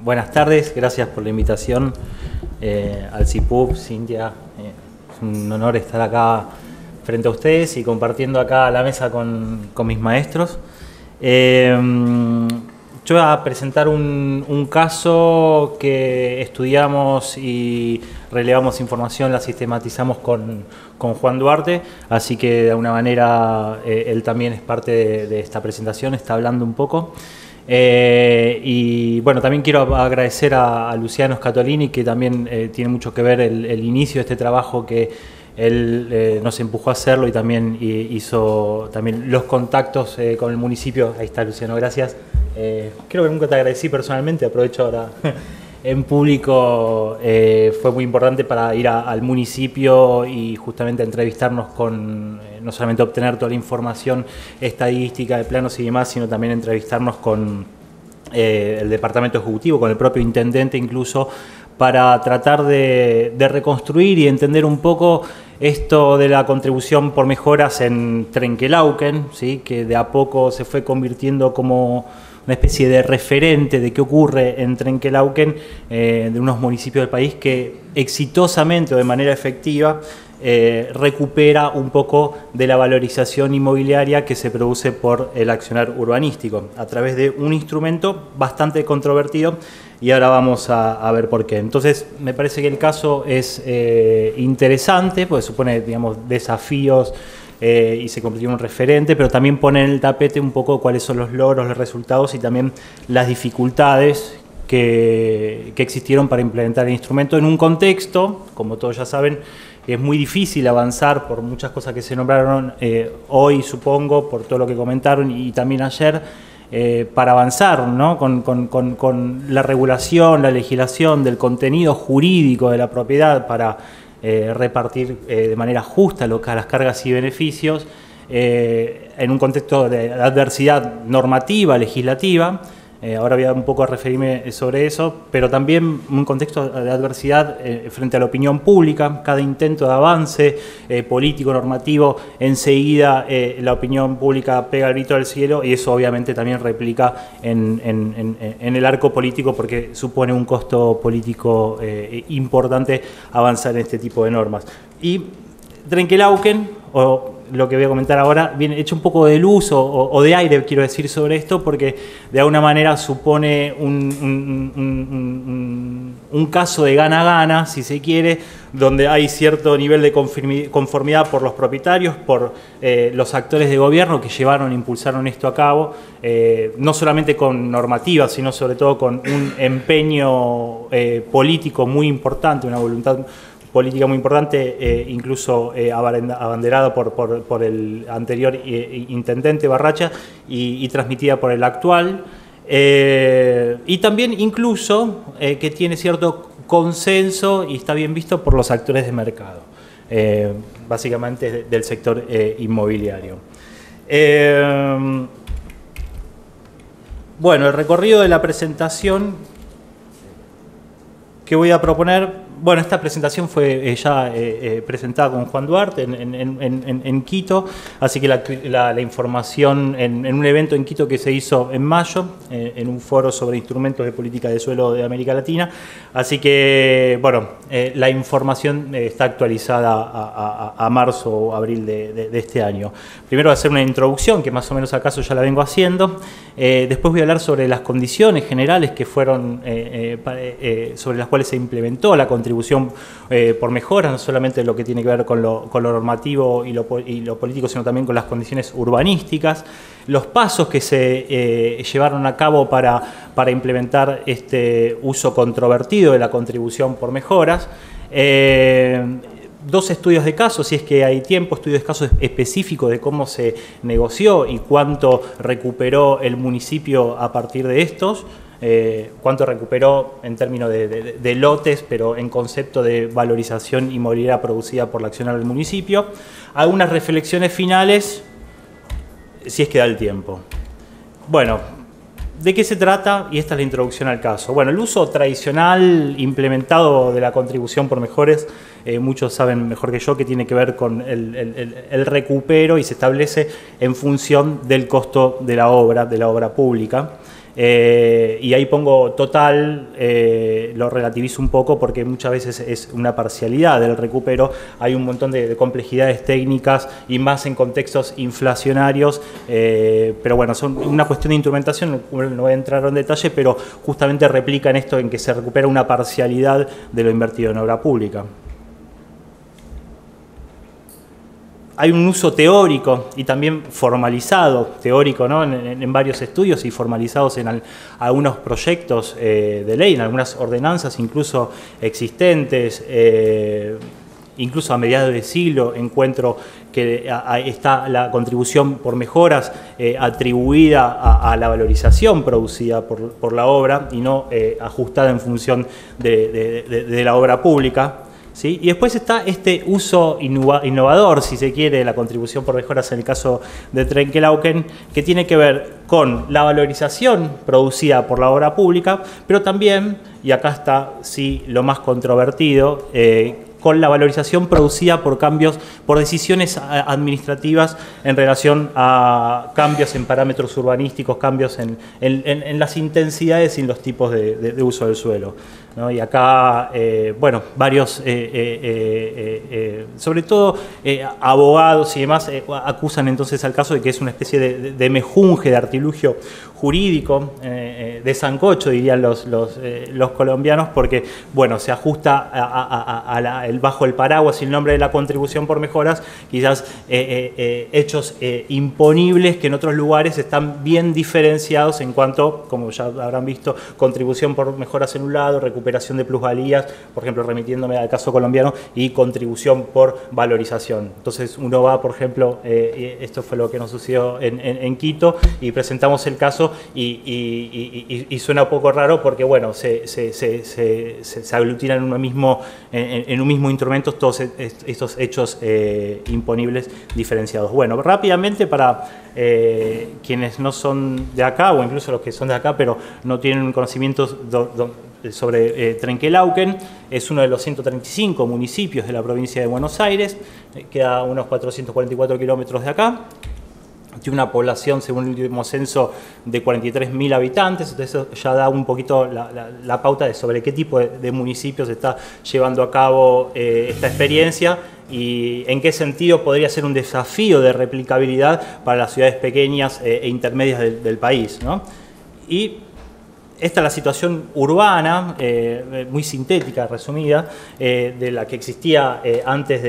Buenas tardes, gracias por la invitación al CIPUB, Cintia. Es un honor estar acá frente a ustedes y compartiendo acá la mesa con mis maestros. Yo voy a presentar un caso que estudiamos y relevamos información, la sistematizamos con Juan Duarte, así que de alguna manera él también es parte de esta presentación, está hablando un poco. Y bueno, también quiero agradecer a Luciano Scatolini, que también tiene mucho que ver el inicio de este trabajo, que él nos empujó a hacerlo y también hizo también los contactos con el municipio. Ahí está, Luciano, gracias. Creo que nunca te agradecí personalmente, aprovecho ahora en público. Fue muy importante para ir al municipio y justamente entrevistarnos con, no solamente obtener toda la información estadística de planos y demás, sino también entrevistarnos con el departamento ejecutivo, con el propio intendente incluso, para tratar de reconstruir y entender un poco esto de la contribución por mejoras en Trenquelauquen, ¿sí? Que de a poco se fue convirtiendo como una especie de referente de qué ocurre en Trenquelauquen, de unos municipios del país que exitosamente o de manera efectiva recupera un poco de la valorización inmobiliaria que se produce por el accionar urbanístico a través de un instrumento bastante controvertido, y ahora vamos a ver por qué. Entonces me parece que el caso es interesante, porque supone, digamos, desafíos y se convirtió en un referente, pero también pone en el tapete un poco cuáles son los logros, los resultados y también las dificultades que existieron para implementar el instrumento en un contexto, como todos ya saben, es muy difícil avanzar por muchas cosas que se nombraron hoy, supongo, por todo lo que comentaron y también ayer, para avanzar, ¿no? con la regulación, la legislación del contenido jurídico de la propiedad para repartir de manera justa las cargas y beneficios en un contexto de adversidad normativa, legislativa. Ahora voy a un poco a referirme sobre eso, pero también un contexto de adversidad frente a la opinión pública. Cada intento de avance político, normativo, enseguida la opinión pública pega el grito al cielo, y eso obviamente también replica en el arco político, porque supone un costo político importante avanzar en este tipo de normas. Y Trenquelauquen, o lo que voy a comentar ahora, viene hecho un poco de luz o de aire, quiero decir, sobre esto, porque de alguna manera supone un caso de gana-gana, si se quiere, donde hay cierto nivel de conformidad por los propietarios, por los actores de gobierno que llevaron e impulsaron esto a cabo, no solamente con normativas, sino sobre todo con un empeño político muy importante, una voluntad política muy importante, incluso abanderada por el anterior intendente Barracha y transmitida por el actual, y también incluso que tiene cierto consenso y está bien visto por los actores de mercado, básicamente del sector inmobiliario. Bueno, el recorrido de la presentación que voy a proponer. Bueno, esta presentación fue ya presentada con Juan Duarte en Quito, así que la información en un evento en Quito que se hizo en mayo, en un foro sobre instrumentos de política de suelo de América Latina. Así que, bueno, la información está actualizada a marzo o abril de este año. Primero voy a hacer una introducción, que más o menos acaso ya la vengo haciendo. Después voy a hablar sobre las condiciones generales que fueron, sobre las cuales se implementó la contribución por mejoras, no solamente lo que tiene que ver con lo normativo y lo político, sino también con las condiciones urbanísticas, los pasos que se llevaron a cabo para implementar este uso controvertido de la contribución por mejoras, dos estudios de caso, si es que hay tiempo, estudios de caso específicos de cómo se negoció y cuánto recuperó el municipio a partir de estos, cuánto recuperó en términos de lotes, pero en concepto de valorización inmobiliaria producida por la accionar del municipio. Algunas reflexiones finales, si es que da el tiempo. Bueno, ¿de qué se trata? Y esta es la introducción al caso. Bueno, el uso tradicional implementado de la contribución por mejores, muchos saben mejor que yo que tiene que ver con el recupero, y se establece en función del costo de la obra pública. y ahí pongo total, lo relativizo un poco porque muchas veces es una parcialidad del recupero, hay un montón de complejidades técnicas y más en contextos inflacionarios, pero bueno, son una cuestión de instrumentación, no voy a entrar en detalle, pero justamente replican esto en que se recupera una parcialidad de lo invertido en obra pública. Hay un uso teórico y también formalizado, teórico, ¿no? en varios estudios y formalizados en algunos proyectos de ley, en algunas ordenanzas incluso existentes. Incluso a mediados de siglo encuentro que está la contribución por mejoras atribuida a la valorización producida por la obra y no ajustada en función de la obra pública. ¿Sí? Y después está este uso innovador, si se quiere, de la contribución por mejoras en el caso de Trenkelauken, que tiene que ver con la valorización producida por la obra pública, pero también, y acá está sí lo más controvertido, con la valorización producida por cambios, por decisiones administrativas en relación a cambios en parámetros urbanísticos, cambios en las intensidades y en los tipos de uso del suelo, ¿no? Y acá, bueno, varios, sobre todo abogados y demás, acusan entonces al caso de que es una especie de mejunje, de artilugio jurídico, de sancocho, dirían los colombianos, porque, bueno, se ajusta bajo el paraguas y el nombre de la contribución por mejoras, quizás hechos imponibles que en otros lugares están bien diferenciados en cuanto, como ya habrán visto, contribución por mejoras en un lado, recuperación de plusvalías, por ejemplo, remitiéndome al caso colombiano, y contribución por valorización. Entonces uno va, por ejemplo, esto fue lo que nos sucedió en Quito, y presentamos el caso y suena un poco raro porque, bueno, se aglutinan en un mismo instrumento todos estos hechos imponibles diferenciados. Bueno, rápidamente para quienes no son de acá, o incluso los que son de acá, pero no tienen conocimientos sobre Trenkelauken, es uno de los 135 municipios de la provincia de Buenos Aires, queda a unos 444 kilómetros de acá. Tiene una población, según el último censo, de 43.000 habitantes, entonces eso ya da un poquito la pauta de sobre qué tipo de municipios está llevando a cabo esta experiencia y en qué sentido podría ser un desafío de replicabilidad para las ciudades pequeñas e intermedias del país, ¿no? Y esta es la situación urbana, muy sintética, resumida, de la que existía antes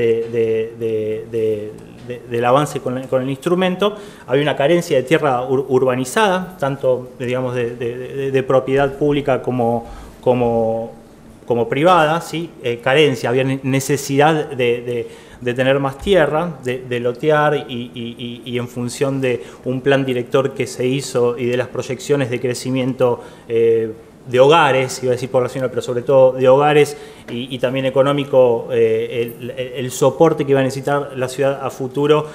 del avance con el instrumento. Había una carencia de tierra urbanizada, tanto digamos, de propiedad pública como privada, ¿sí? Carencia, había necesidad de tener más tierra, de lotear y en función de un plan director que se hizo y de las proyecciones de crecimiento de hogares, iba a decir poblacional, pero sobre todo de hogares y también económico, el soporte que iba a necesitar la ciudad a futuro,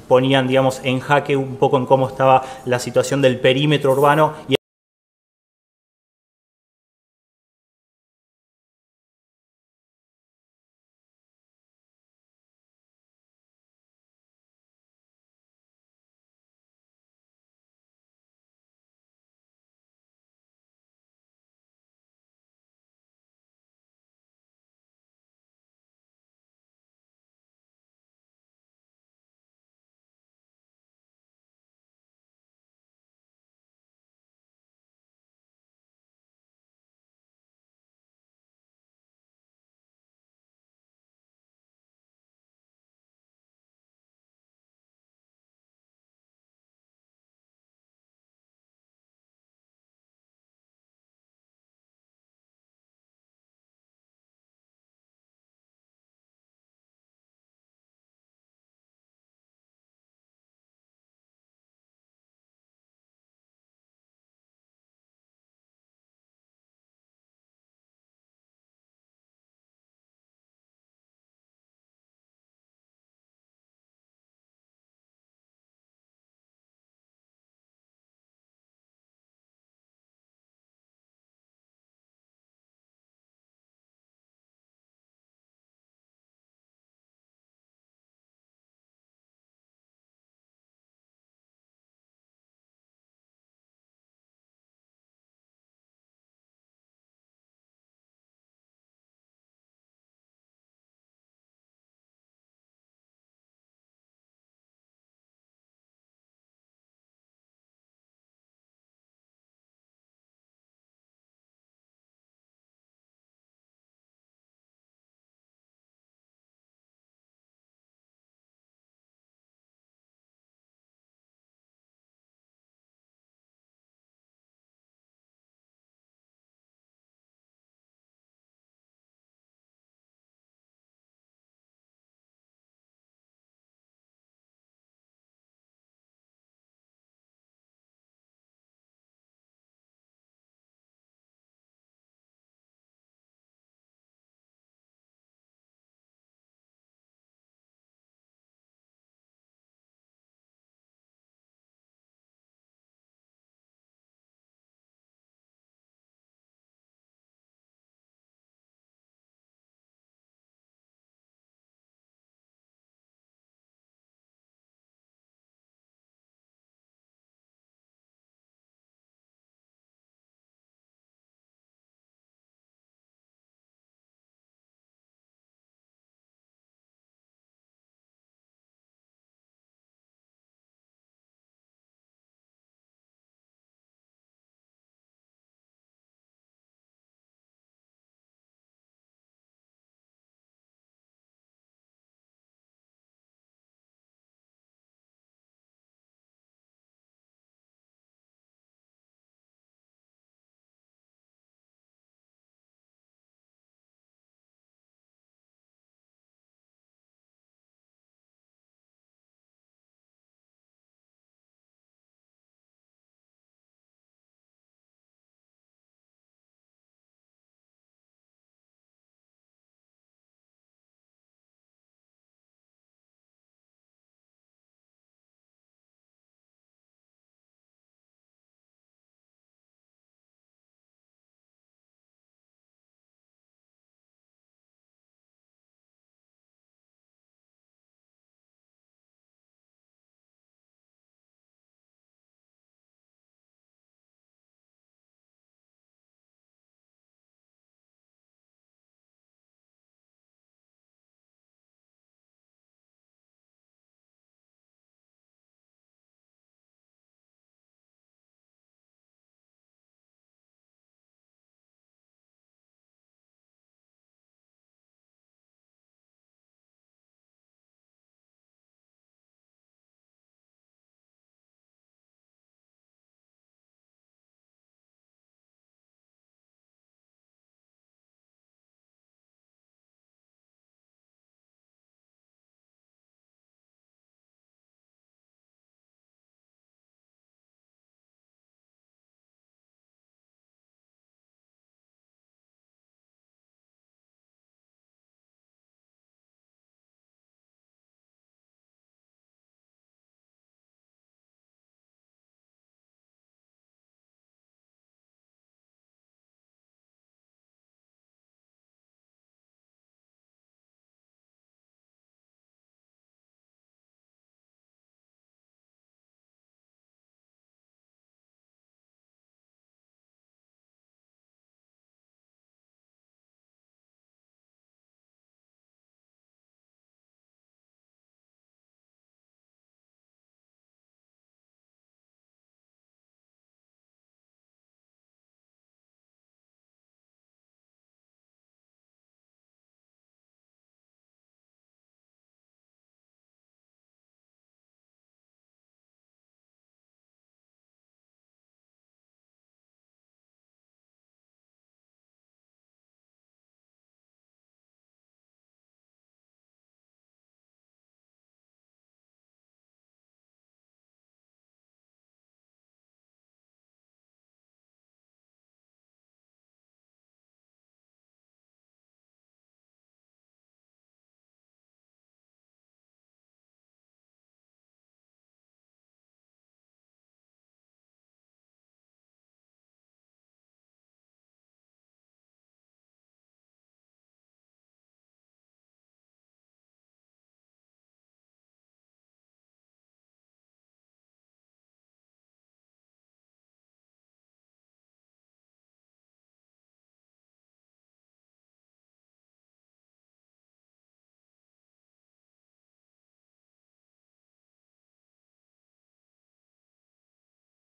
ponían, digamos, en jaque un poco en cómo estaba la situación del perímetro urbano.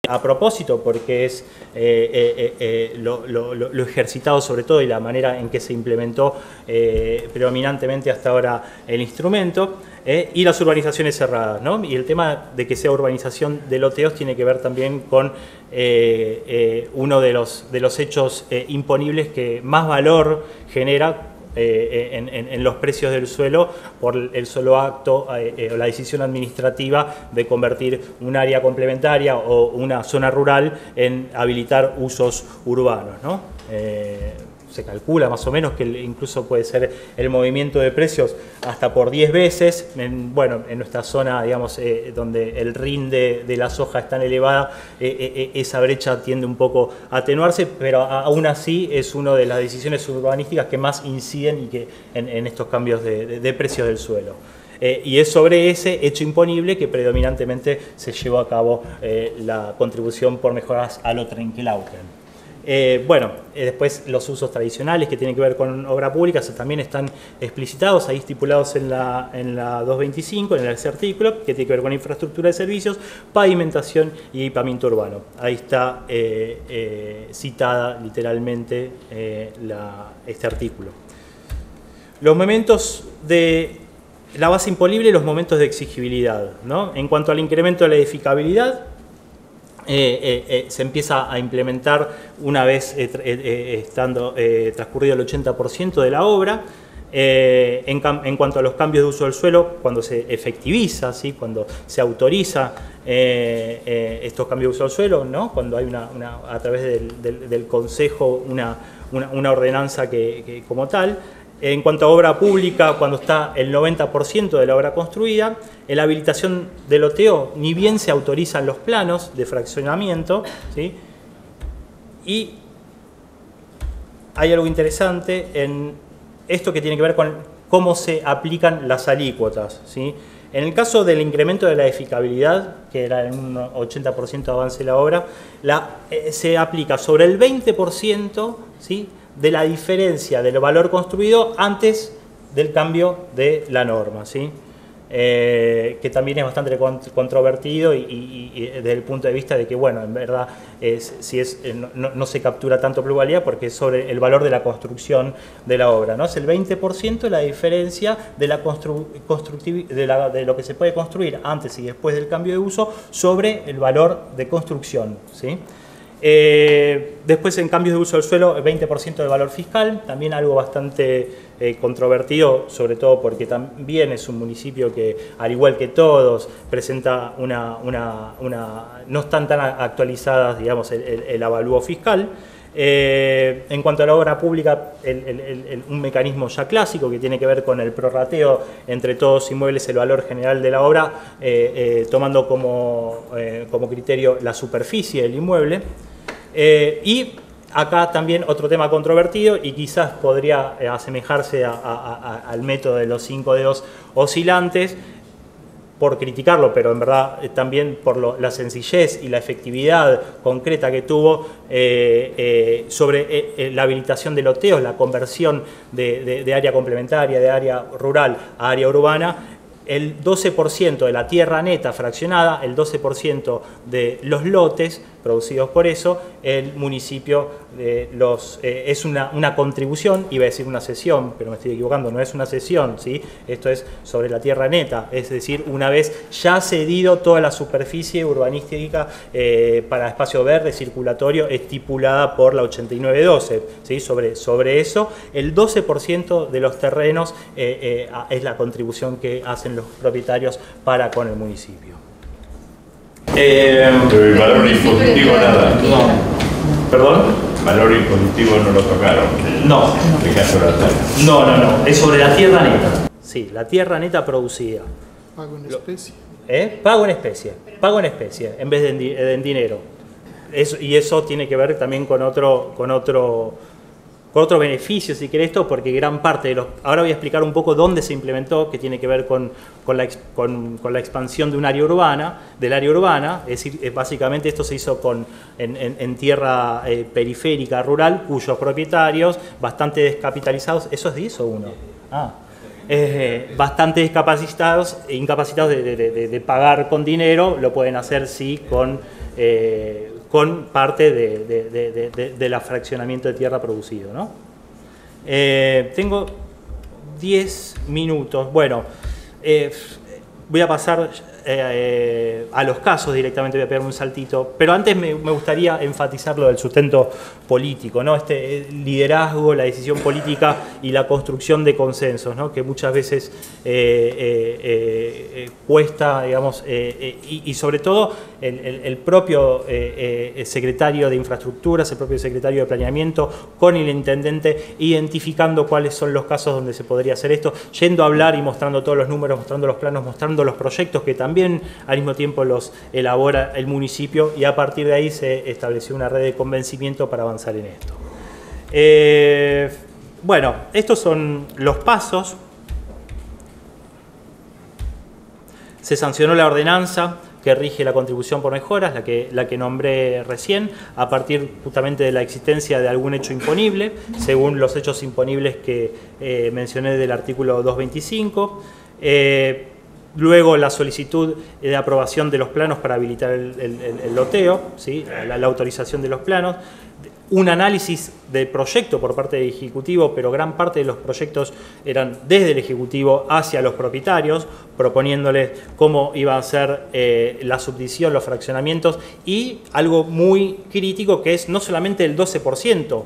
a propósito porque es lo ejercitado sobre todo y la manera en que se implementó predominantemente hasta ahora el instrumento, y las urbanizaciones cerradas, ¿no? Y el tema de que sea urbanización de loteos tiene que ver también con uno de los hechos imponibles que más valor genera en los precios del suelo por el solo acto o la decisión administrativa de convertir un área complementaria o una zona rural en habilitar usos urbanos, ¿no? Se calcula más o menos que incluso puede ser el movimiento de precios hasta por 10 veces. Bueno, en nuestra zona, digamos, donde el RIN de la soja es tan elevada, esa brecha tiende un poco a atenuarse, pero aún así es una de las decisiones urbanísticas que más inciden y que en estos cambios de precios del suelo. Y es sobre ese hecho imponible que predominantemente se llevó a cabo la contribución por mejoras a lo Trenquelauquen. Bueno, después los usos tradicionales que tienen que ver con obra pública también están explicitados, ahí estipulados en la 225, en ese artículo, que tiene que ver con infraestructura de servicios, pavimentación y equipamiento urbano. Ahí está citada literalmente este artículo. Los momentos de la base imponible y los momentos de exigibilidad, ¿no? En cuanto al incremento de la edificabilidad, se empieza a implementar una vez estando transcurrido el 80% de la obra. En cuanto a los cambios de uso del suelo, cuando se efectiviza, ¿sí? Cuando se autoriza estos cambios de uso del suelo, ¿no? Cuando hay a través del Consejo una ordenanza que como tal. En cuanto a obra pública, cuando está el 90% de la obra construida, en la habilitación del loteo ni bien se autorizan los planos de fraccionamiento, ¿sí? Y hay algo interesante en esto que tiene que ver con cómo se aplican las alícuotas, ¿sí? En el caso del incremento de la edificabilidad, que era en un 80% de avance de la obra, se aplica sobre el 20%, ¿sí? De la diferencia del valor construido antes del cambio de la norma, ¿sí? Que también es bastante controvertido y desde el punto de vista de que, bueno, en verdad no se captura tanto pluralidad porque es sobre el valor de la construcción de la obra, ¿no? Es el 20% la diferencia de de lo que se puede construir antes y después del cambio de uso sobre el valor de construcción, ¿sí? Después en cambios de uso del suelo, el 20% de valor fiscal, también algo bastante controvertido, sobre todo porque también es un municipio que, al igual que todos, presenta no están tan actualizadas, digamos, el avalúo fiscal. En cuanto a la obra pública, un mecanismo ya clásico que tiene que ver con el prorrateo entre todos los inmuebles, el valor general de la obra, tomando como criterio la superficie del inmueble. Y acá también otro tema controvertido y quizás podría asemejarse al método de los 5 dedos oscilantes, por criticarlo, pero en verdad también por la sencillez y la efectividad concreta que tuvo sobre la habilitación de loteos, la conversión de área complementaria, de área rural a área urbana. El 12% de la tierra neta fraccionada, el 12% de los lotes producidos por eso, el municipio es una contribución, iba a decir una cesión, pero me estoy equivocando, no es una cesión, ¿sí? Esto es sobre la tierra neta, es decir, una vez ya cedido toda la superficie urbanística para espacio verde circulatorio estipulada por la 8912, ¿sí? Sobre eso, el 12% de los terrenos es la contribución que hacen los propietarios para con el municipio. Pero el valor impositivo nada. No. ¿Perdón? El valor impositivo no lo tocaron. No. ¿Qué caso la tierra? No. Es sobre la tierra neta. Sí, la tierra neta producida. Pago en especie. Pago en especie. Pago en especie en vez de en dinero. Y eso tiene que ver también con otro beneficio, si querés, esto, porque gran parte de los... Ahora voy a explicar un poco dónde se implementó, que tiene que ver con la expansión de un área urbana, del área urbana, es decir, básicamente esto se hizo en tierra periférica, rural, cuyos propietarios, bastante descapitalizados, ¿eso es 10 o 1? Bastante incapacitados de pagar con dinero, lo pueden hacer sí con con parte del fraccionamiento de tierra producido, ¿no? Tengo 10 minutos. Bueno, voy a pasar a los casos directamente, voy a pegar un saltito, pero antes me gustaría enfatizar lo del sustento político, ¿no? Este liderazgo, la decisión política y la construcción de consensos, ¿no? Que muchas veces cuesta, digamos, y sobre todo el propio secretario de Infraestructuras, el propio secretario de Planeamiento, con el intendente, identificando cuáles son los casos donde se podría hacer esto, yendo a hablar y mostrando todos los números, mostrando los planos, mostrando los proyectos que también al mismo tiempo los elabora el municipio, y a partir de ahí se estableció una red de convencimiento para avanzar en esto. Bueno, estos son los pasos. Se sancionó la ordenanza que rige la contribución por mejoras, la que nombré recién, a partir justamente de la existencia de algún hecho imponible, según los hechos imponibles que mencioné del artículo 225. Luego la solicitud de aprobación de los planos para habilitar el loteo, ¿sí? la autorización de los planos. Un análisis del proyecto por parte del Ejecutivo, pero gran parte de los proyectos eran desde el Ejecutivo hacia los propietarios, proponiéndoles cómo iba a ser la subdivisión, los fraccionamientos, y algo muy crítico que es no solamente el 12%,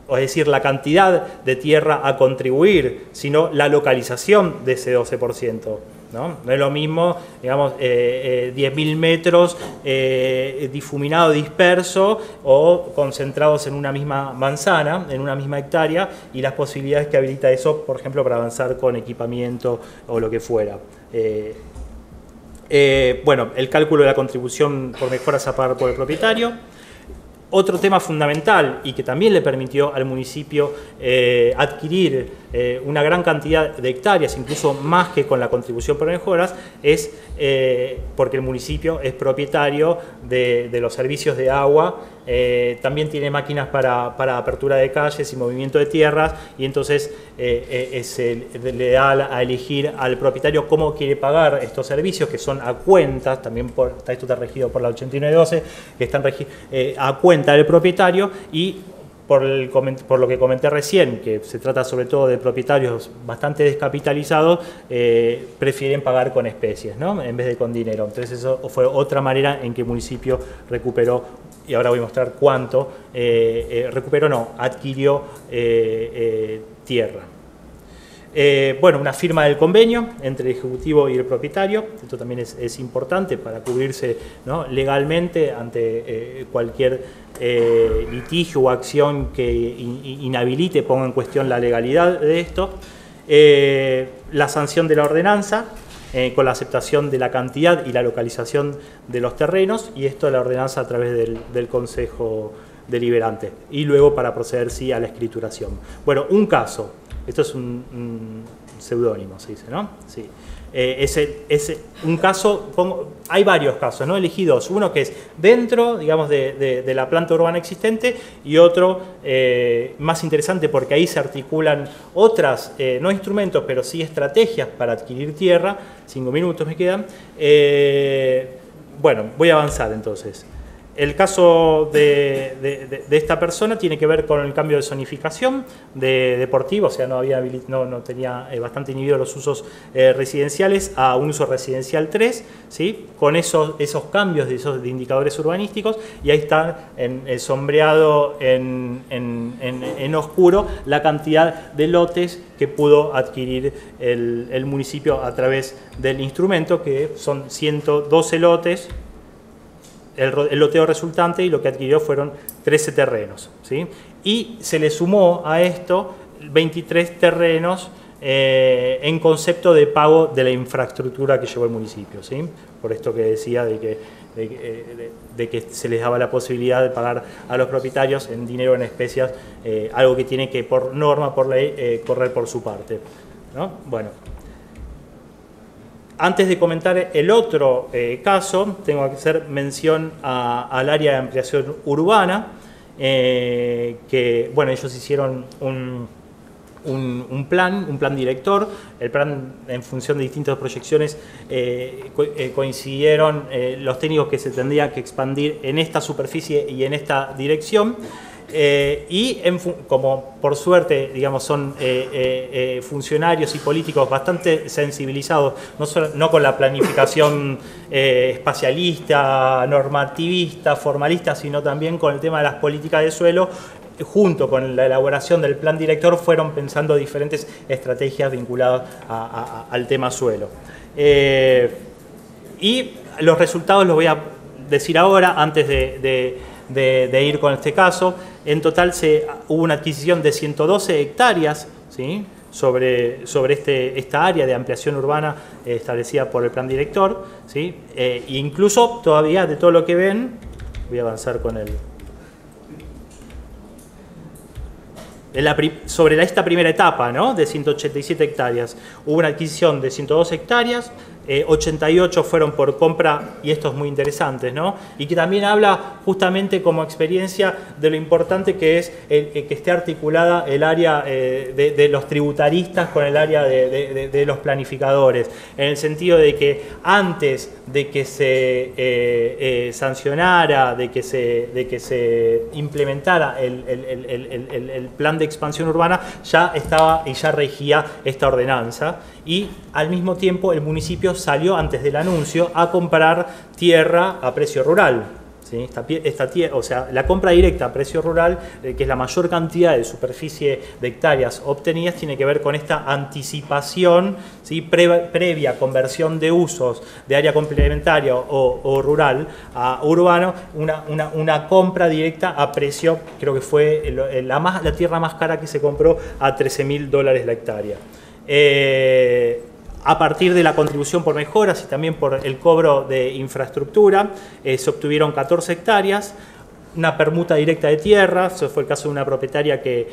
es decir, la cantidad de tierra a contribuir, sino la localización de ese 12%. ¿No? No es lo mismo, digamos, 10.000 metros difuminado, disperso o concentrados en una misma manzana, en una misma hectárea, y las posibilidades que habilita eso, por ejemplo, para avanzar con equipamiento o lo que fuera. Bueno, el cálculo de la contribución por mejoras a pagar por el propietario. Otro tema fundamental y que también le permitió al municipio adquirir una gran cantidad de hectáreas, incluso más que con la contribución por mejoras, es porque el municipio es propietario de los servicios de agua, también tiene máquinas para apertura de calles y movimiento de tierras, y entonces le da a elegir al propietario cómo quiere pagar estos servicios, que son a cuentas, también esto está regido por la 8912, que están a cuenta del propietario, y por lo que comenté recién, que se trata sobre todo de propietarios bastante descapitalizados, prefieren pagar con especies, ¿no? En vez de con dinero. Entonces eso fue otra manera en que el municipio recuperó, y ahora voy a mostrar cuánto, adquirió tierra. Bueno, una firma del convenio entre el Ejecutivo y el propietario. Esto también es importante para cubrirse, ¿no?, legalmente ante cualquier litigio o acción que inhabilite, ponga en cuestión la legalidad de esto. La sanción de la ordenanza con la aceptación de la cantidad y la localización de los terrenos, y esto la ordenanza a través del Consejo Deliberante, y luego para proceder sí a la escrituración. Bueno, un caso. Esto es un seudónimo, se dice, ¿no? Sí. Un caso, hay varios casos, ¿no? Elegí dos. Uno que es dentro, digamos, de la planta urbana existente, y otro más interesante porque ahí se articulan otras, no instrumentos, pero sí estrategias para adquirir tierra. 5 minutos me quedan. Bueno, voy a avanzar entonces. El caso de esta persona tiene que ver con el cambio de zonificación de deportivo, o sea, no tenía bastante inhibido los usos residenciales a un uso residencial 3, ¿sí? Con esos cambios de indicadores urbanísticos, y ahí está sombreado en oscuro la cantidad de lotes que pudo adquirir el municipio a través del instrumento, que son 112 lotes. El loteo resultante, y lo que adquirió fueron 13 terrenos, ¿sí? Y se le sumó a esto 23 terrenos en concepto de pago de la infraestructura que llevó el municipio, ¿sí? Por esto que decía de que se les daba la posibilidad de pagar a los propietarios en dinero, en especias, algo que tiene que por norma, por ley, correr por su parte, ¿no? Bueno. Antes de comentar el otro caso, tengo que hacer mención al área de ampliación urbana, que, bueno, ellos hicieron un plan director. El plan, en función de distintas proyecciones, coincidieron los técnicos que se tendría que expandir en esta superficie y en esta dirección. Y como por suerte, digamos, son funcionarios y políticos bastante sensibilizados, no con la planificación espacialista, normativista, formalista, sino también con el tema de las políticas de suelo, junto con la elaboración del plan director, fueron pensando diferentes estrategias vinculadas al tema suelo. Y los resultados los voy a decir ahora, antes de ir con este caso. En total hubo una adquisición de 112 hectáreas, ¿sí?, sobre esta área de ampliación urbana establecida por el plan director, ¿sí? Incluso todavía de todo lo que ven, voy a avanzar con sobre esta primera etapa, ¿no?, de 187 hectáreas, hubo una adquisición de 112 hectáreas, 88 fueron por compra, y esto es muy interesante, ¿no?, y que también habla justamente como experiencia de lo importante que es que esté articulada el área de los tributaristas con el área de los planificadores, en el sentido de que antes de que se sancionara, de que se implementara el plan de expansión urbana, ya estaba y ya regía esta ordenanza, y al mismo tiempo el municipio salió antes del anuncio a comprar tierra a precio rural. ¿Sí? O sea, la compra directa a precio rural, que es la mayor cantidad de superficie de hectáreas obtenidas, tiene que ver con esta anticipación, ¿sí?, previa conversión de usos de área complementaria o rural a urbano, una compra directa a precio, creo que fue la tierra más cara que se compró a $13.000 la hectárea. A partir de la contribución por mejoras y también por el cobro de infraestructura, se obtuvieron 14 hectáreas, una permuta directa de tierra. Eso fue el caso de una propietaria que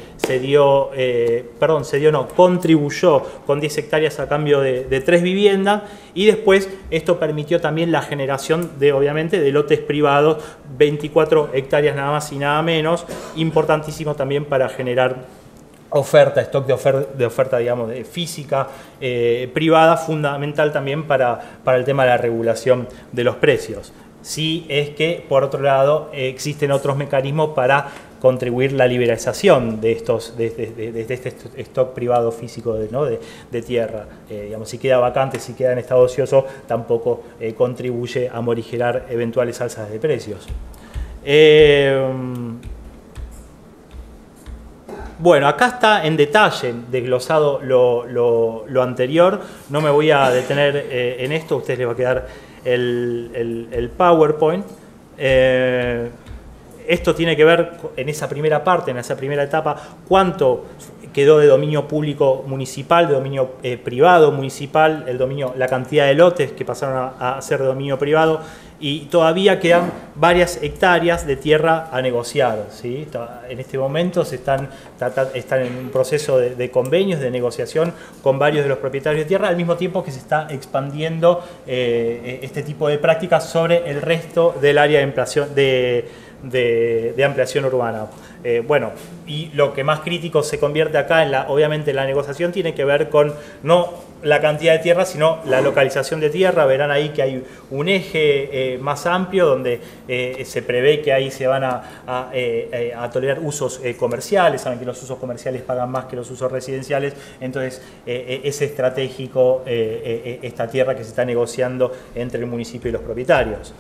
contribuyó con 10 hectáreas a cambio de 3 viviendas, y después esto permitió también la generación obviamente, de lotes privados, 24 hectáreas nada más y nada menos, importantísimo también para generar stock de oferta, digamos, de física privada, fundamental también para el tema de la regulación de los precios. Sí, es que, por otro lado, existen otros mecanismos para contribuir la liberalización de este stock privado físico de tierra. Digamos, si queda vacante, si queda en estado ocioso, tampoco contribuye a morigerar eventuales alzas de precios. Bueno, acá está en detalle desglosado lo anterior. No me voy a detener en esto, a ustedes les va a quedar el PowerPoint. Esto tiene que ver en esa primera parte, en esa primera etapa, cuánto quedó de dominio público municipal, de dominio privado municipal, la cantidad de lotes que pasaron a ser de dominio privado, y todavía quedan varias hectáreas de tierra a negociar, ¿sí? En este momento están en un proceso de convenios, de negociación con varios de los propietarios de tierra, al mismo tiempo que se está expandiendo este tipo de prácticas sobre el resto del área de ampliación urbana. Bueno, y lo que más crítico se convierte acá, obviamente la negociación tiene que ver con no la cantidad de tierra, sino la localización de tierra. Verán ahí que hay un eje más amplio donde se prevé que ahí se van a tolerar usos comerciales. Saben que los usos comerciales pagan más que los usos residenciales, entonces es estratégico esta tierra que se está negociando entre el municipio y los propietarios.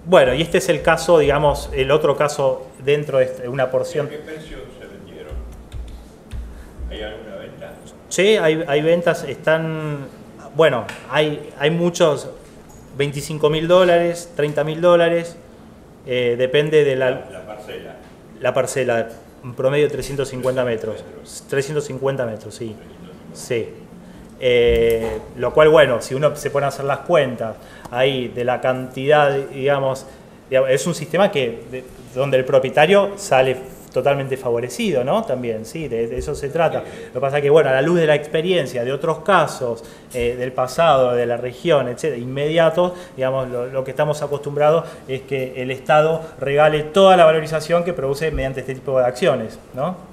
Bueno, y este es el caso, digamos, el otro caso dentro de una porción. ¿A qué precio se vendieron? ¿Hay alguna venta? Sí, hay ventas, bueno, hay muchos, $25.000, $30.000, depende de la parcela. La parcela, en promedio 350 metros. 350 metros, sí. Sí. Lo cual, bueno, si uno se pone a hacer las cuentas ahí de la cantidad, digamos es un sistema donde el propietario sale totalmente favorecido, ¿no? También, sí, de eso se trata. Lo que pasa es que, bueno, a la luz de la experiencia de otros casos del pasado, de la región, etcétera, inmediatos, digamos, lo que estamos acostumbrados es que el Estado regale toda la valorización que produce mediante este tipo de acciones, ¿no?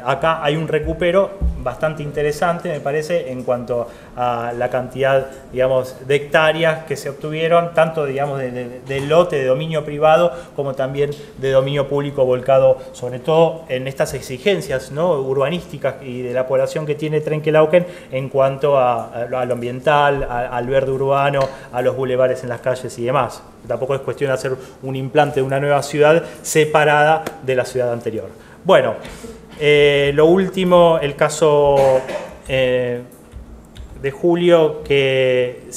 acá hay un recupero bastante interesante, me parece, en cuanto a la cantidad, digamos, de hectáreas que se obtuvieron, tanto, digamos, de lote de dominio privado como también de dominio público, volcado sobre todo en estas exigencias, ¿no?, urbanísticas y de la población que tiene Trenquelauquen en cuanto a lo ambiental, al verde urbano, a los bulevares en las calles y demás. Tampoco es cuestión de hacer un implante de una nueva ciudad separada de la ciudad anterior. Bueno, lo último, el caso de julio, que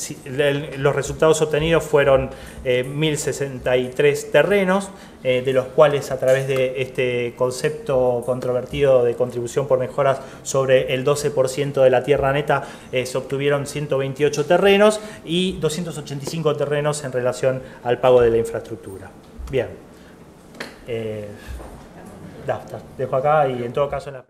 los resultados obtenidos fueron 1.063 terrenos, de los cuales a través de este concepto controvertido de contribución por mejoras sobre el 12% de la tierra neta, se obtuvieron 128 terrenos y 285 terrenos en relación al pago de la infraestructura. Bien. Dejo acá y en todo caso en la...